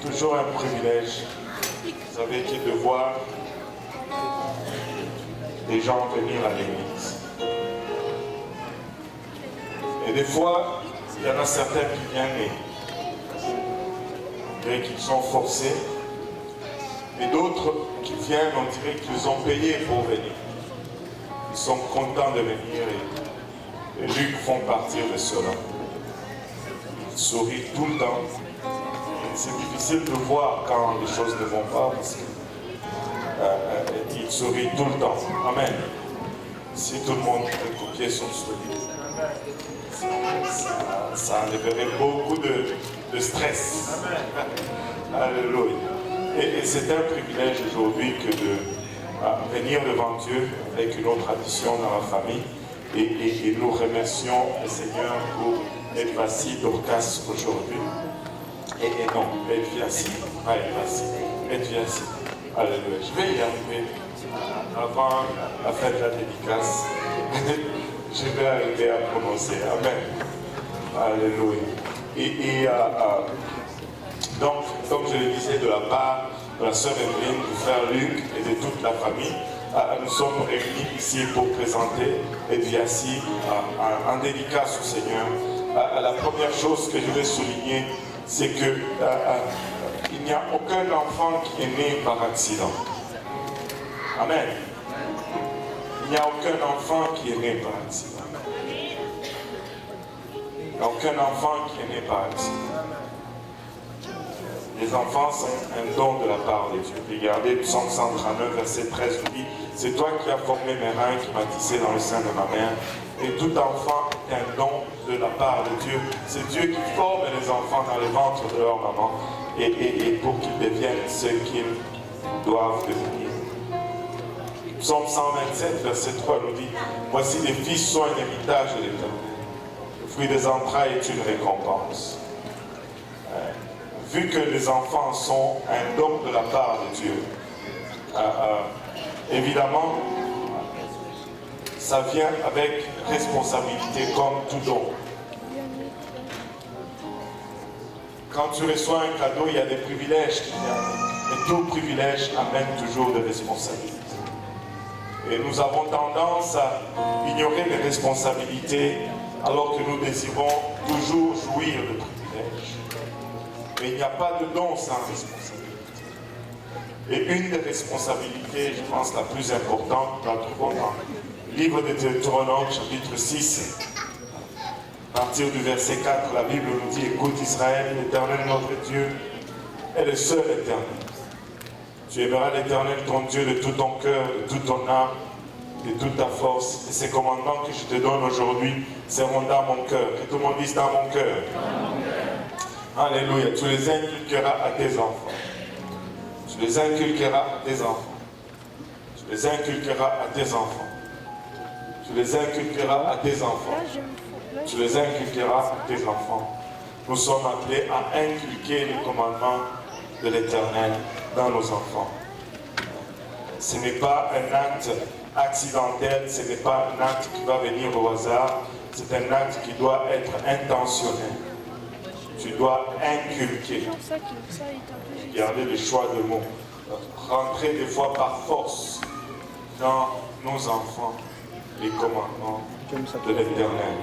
toujours un privilège, vous savez, qui est de voir des gens venir à l'église. Et des fois, il y en a certains qui viennent et qui sont forcés, et d'autres qui viennent, on dirait qu'ils ont payé pour venir. Ils sont contents de venir et Luc font partir de cela. Ils sourient tout le temps. C'est difficile de voir quand les choses ne vont pas parce qu'ils sourient tout le temps. Amen. Si tout le monde peut copier son sourire, ça enlèverait beaucoup de stress. Alléluia. Et c'est un privilège aujourd'hui que de venir devant Dieu avec une autre tradition dans la famille. Et nous remercions le Seigneur pour être facile d'Orcas aujourd'hui. Et non, être facile. Pas être facile. Être facile. Alléluia. Je vais y arriver avant la fête de la dédicace. Je vais arriver à prononcer. Amen. Alléluia. Donc, comme je le disais, de la part de la sœur Evelyne, du frère Luc et de toute la famille, nous sommes réunis ici pour présenter Edviassi en dédicace au Seigneur. La première chose que je vais souligner, c'est que il n'y a aucun enfant qui est né par accident. Amen. Il n'y a aucun enfant qui est né par accident. Il n'y a aucun enfant qui est né par accident. Les enfants sont un don de la part de Dieu. Regardez, Psaume 139, verset 13 nous dit, c'est toi qui as formé mes reins, qui m'as tissé dans le sein de ma mère. Et tout enfant est un don de la part de Dieu. C'est Dieu qui forme les enfants dans le ventre de leur maman et pour qu'ils deviennent ce qu'ils doivent devenir. Psaume 127, verset 3 nous dit, voici les fils sont un héritage de l'Éternel. Le fruit des entrailles est une récompense. Vu que les enfants sont un don de la part de Dieu, évidemment, ça vient avec responsabilité comme tout don. Quand tu reçois un cadeau, il y a des privilèges qui viennent. Et tout privilège amène toujours des responsabilités. Et nous avons tendance à ignorer les responsabilités alors que nous désirons toujours jouir de privilèges. Mais il n'y a pas de don sans responsabilité. Et une des responsabilités, je pense la plus importante, nous la trouvons dans le livre de Deutéronome, chapitre 6. À partir du verset 4, la Bible nous dit, écoute Israël, l'Éternel notre Dieu est le seul Éternel. Tu aimeras l'Éternel ton Dieu de tout ton cœur, de toute ton âme, de toute ta force. Et ces commandements que je te donne aujourd'hui seront dans mon cœur. Que tout le monde dise dans mon cœur. Alléluia. Tu les inculqueras à tes enfants. Tu les inculqueras à tes enfants. Tu les inculqueras à tes enfants. Tu les inculqueras à tes enfants. Tu les inculqueras à tes enfants. Nous sommes appelés à inculquer les commandements de l'Éternel dans nos enfants. Ce n'est pas un acte accidentel, ce n'est pas un acte qui va venir au hasard, c'est un acte qui doit être intentionnel. Tu dois inculquer. Regardez le choix de mots. Rentrer des fois par force dans nos enfants les commandements de l'Éternel.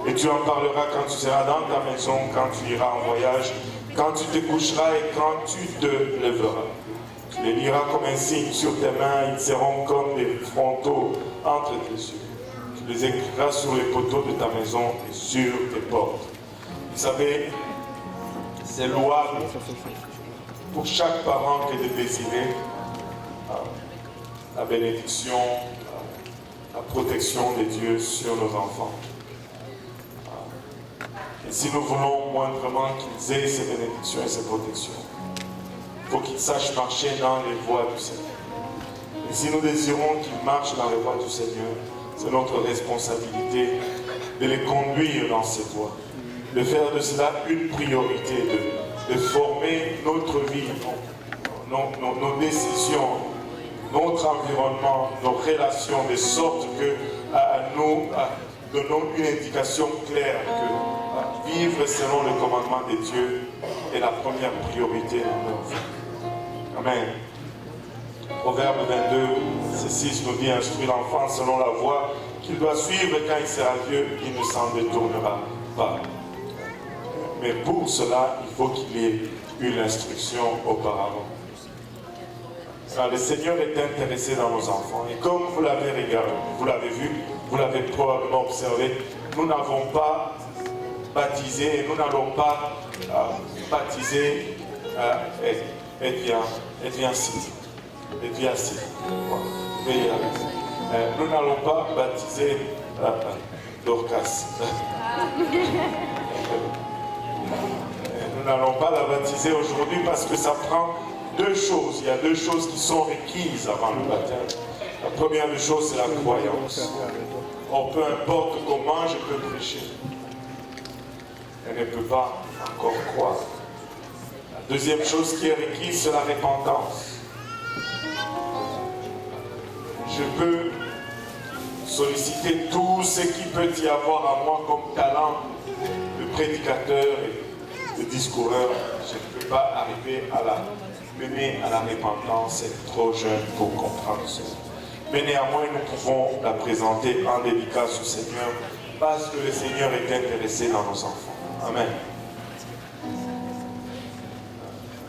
Et tu en parleras quand tu seras dans ta maison, quand tu iras en voyage, quand tu te coucheras et quand tu te lèveras. Tu les liras comme un signe sur tes mains, ils seront comme des frontaux entre tes yeux. Tu les écriras sur les poteaux de ta maison et sur tes portes. Vous savez, c'est louable pour chaque parent que de désirer la bénédiction, la protection de Dieu sur nos enfants. Et si nous voulons moindrement qu'ils aient ces bénédictions et ces protections, il faut qu'ils sachent marcher dans les voies du Seigneur. Et si nous désirons qu'ils marchent dans les voies du Seigneur, c'est notre responsabilité de les conduire dans ces voies, de faire de cela une priorité, de former notre vie, nos décisions, notre environnement, nos relations, de sorte que donnons une indication claire que vivre selon le commandement de Dieu est la première priorité dans nos vies. Amen. Proverbe 22, verset 6 nous dit: instruire l'enfant selon la voie qu'il doit suivre, quand il sera vieux, il ne s'en détournera pas. Mais pour cela, il faut qu'il ait eu l'instruction auparavant. Alors, le Seigneur est intéressé dans nos enfants. Et comme vous l'avez regardé, vous l'avez vu, vous l'avez probablement observé, nous n'avons pas baptisé, et nous n'allons pas baptiser Edvien City. Edvien City. Nous n'allons pas baptiser Dorcas. Nous n'allons pas la baptiser aujourd'hui parce que ça prend deux choses. Il y a deux choses qui sont requises avant le baptême. La première des choses, c'est la croyance. Or, peu importe comment je peux prêcher, elle ne peut pas encore croire. La deuxième chose qui est requise, c'est la repentance. Je peux solliciter tout ce qui peut y avoir à moi comme talent de prédicateur et de discoureur. Je ne peux pas arriver à la mener à la repentance, c'est trop jeune pour comprendre cela. Mais néanmoins, nous pouvons la présenter en dédicace au Seigneur parce que le Seigneur est intéressé dans nos enfants. Amen.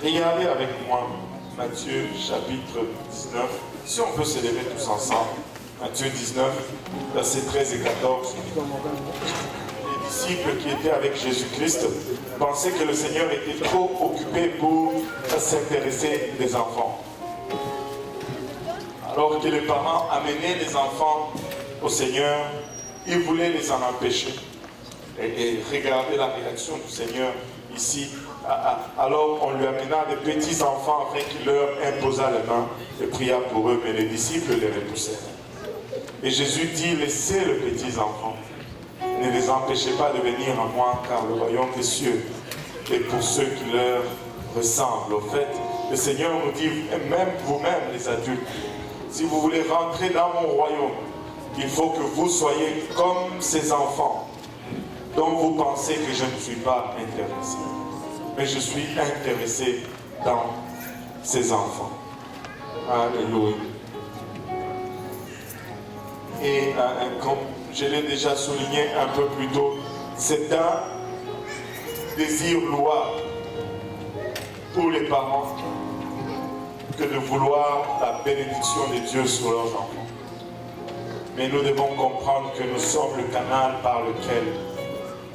Regardez avec moi Matthieu chapitre 19. Si on peut se lever tous ensemble. Matthieu 19, versets 13 et 14. Les disciples qui étaient avec Jésus-Christ pensaient que le Seigneur était trop occupé pour s'intéresser des enfants. Alors que les parents amenaient les enfants au Seigneur, ils voulaient les en empêcher. Et regardez la réaction du Seigneur ici. Alors on lui amena des petits enfants afin qu'il leur imposât les mains et pria pour eux, mais les disciples les repoussèrent. Et Jésus dit: laissez les petits enfants, ne les empêchez pas de venir à moi, car le royaume des cieux est pour ceux qui leur ressemblent. Au fait, le Seigneur nous dit, même vous-même les adultes, si vous voulez rentrer dans mon royaume, il faut que vous soyez comme ces enfants dont vous pensez que je ne suis pas intéressé. Mais je suis intéressé dans ces enfants. Alléluia. Et comme je l'ai déjà souligné un peu plus tôt, c'est un désir louable pour les parents que de vouloir la bénédiction de Dieu sur leurs enfants. Mais nous devons comprendre que nous sommes le canal par lequel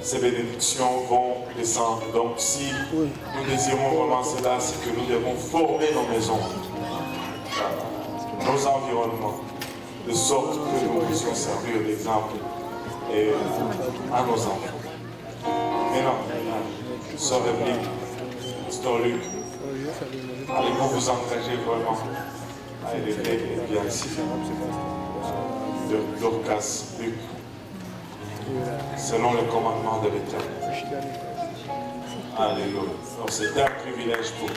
ces bénédictions vont descendre. Donc si nous désirons vraiment cela, c'est que nous devons former nos maisons, nos environnements, de sorte que nous puissions servir d'exemple à nos enfants. Mais non, Sœur Evelyne, Pasteur Luc, allez-vous vous engager vraiment à élever bien ici de Dorcas Luc, selon le commandement de l'Éternel. Alléluia. Donc c'est un privilège pour nous.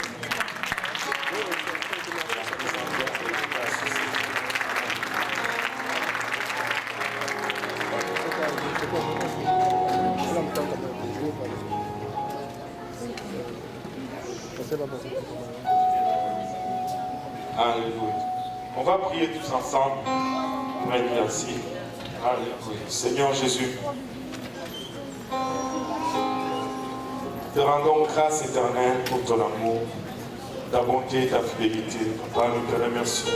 Alléluia. On va prier tous ensemble. Merci. Alléluia. Seigneur Jésus, te rendons grâce éternelle pour ton amour, ta bonté, ta fidélité. Papa, nous te remercions.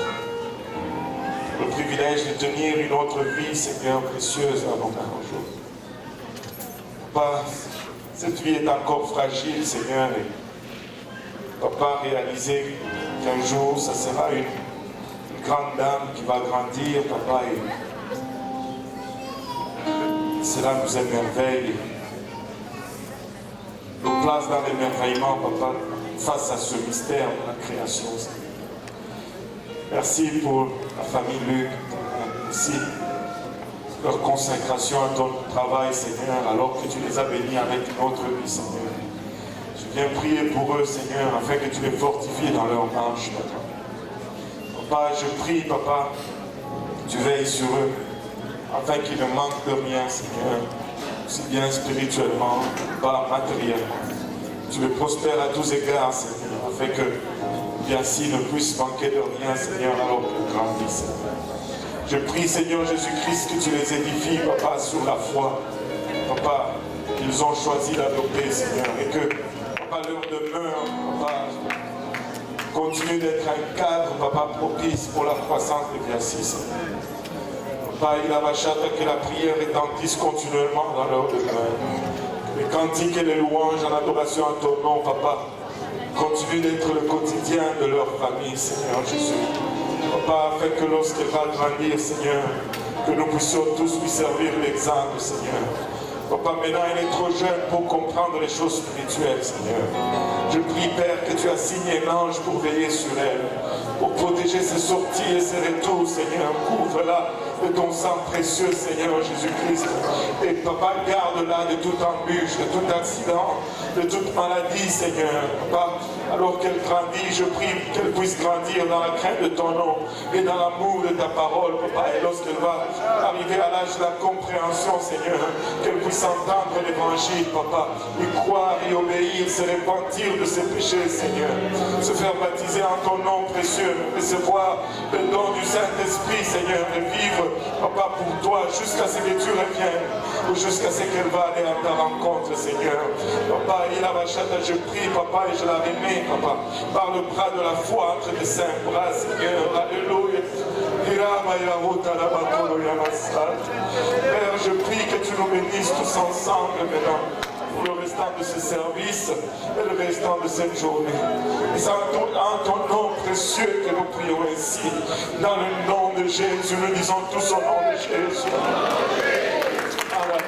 Le privilège de tenir une autre vie, Seigneur, précieuse à nos mains aujourd'hui. Papa, cette vie est encore fragile, Seigneur. Et Papa, réaliser qu'un jour, ça sera une grande dame qui va grandir, Papa, et cela nous émerveille. Nous place dans l'émerveillement, Papa, face à ce mystère de la création. Merci pour la famille Luc, merci leur consécration à ton travail, Seigneur, alors que tu les as bénis avec une autre vie, Seigneur. Je viens prier pour eux, Seigneur, afin que tu les fortifies dans leur marche, Papa. Papa, je prie, Papa, que tu veilles sur eux. afin qu'il ne manque de rien, Seigneur, aussi bien spirituellement, pas matériellement. Tu le prospères à tous égards, Seigneur, afin que, bien s'il ne puisse manquer de rien, Seigneur, alors qu'il grandisse. Je prie, Seigneur Jésus-Christ, que tu les édifies, Papa, sur la foi, Papa, qu'ils ont choisi d'adopter, Seigneur, et que, Papa, leur demeure, Papa, continue d'être un cadre, Papa, propice pour la croissance de Viaci, Seigneur. Papa, il a vachata que la prière retentisse continuellement dans leur demeure. Les cantiques et les louanges en adoration à ton nom, Papa, continue d'être le quotidien de leur famille, Seigneur Jésus. Papa, afin que lorsqu'elle va grandir, Seigneur, que nous puissions tous lui servir l'exemple, Seigneur. Papa, maintenant elle est trop jeune pour comprendre les choses spirituelles, Seigneur. Je prie, Père, que tu assignes un ange pour veiller sur elle, pour protéger ses sorties et ses retours, Seigneur. Couvre-la de ton sang précieux, Seigneur Jésus-Christ. Et Papa, garde-la de toute embûche, de tout accident, de toute maladie, Seigneur. Papa, alors qu'elle grandit, je prie qu'elle puisse grandir dans la crainte de ton nom et dans l'amour de ta parole, Papa. Et lorsqu'elle va arriver à l'âge de la compréhension, Seigneur, qu'elle puisse entendre l'évangile, Papa, y croire, y obéir, se repentir de ses péchés, Seigneur. Se faire baptiser en ton nom précieux, recevoir le don du Saint-Esprit, Seigneur, et vivre, Papa, pour toi, jusqu'à ce que tu reviennes, ou jusqu'à ce qu'elle va aller à ta rencontre, Seigneur. Papa, il a vachata, je prie, Papa, et je la remets, Papa, par le bras de la foi entre tes saints bras, Seigneur. Alléluia. Père, je prie que tu nous bénisses tous ensemble maintenant, pour le restant de ce service et le restant de cette journée. Et c'est en ton nom précieux que nous prions ainsi, dans le nom de Jésus. Nous disons tous au nom de Jésus. Amen.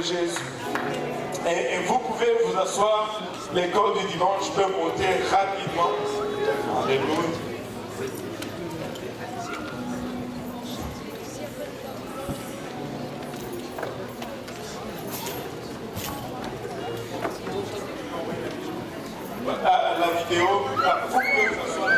Jésus. Et vous pouvez vous asseoir, l'école du dimanche peut monter rapidement. Alléluia. Voilà la vidéo. Vous pouvez vous asseoir.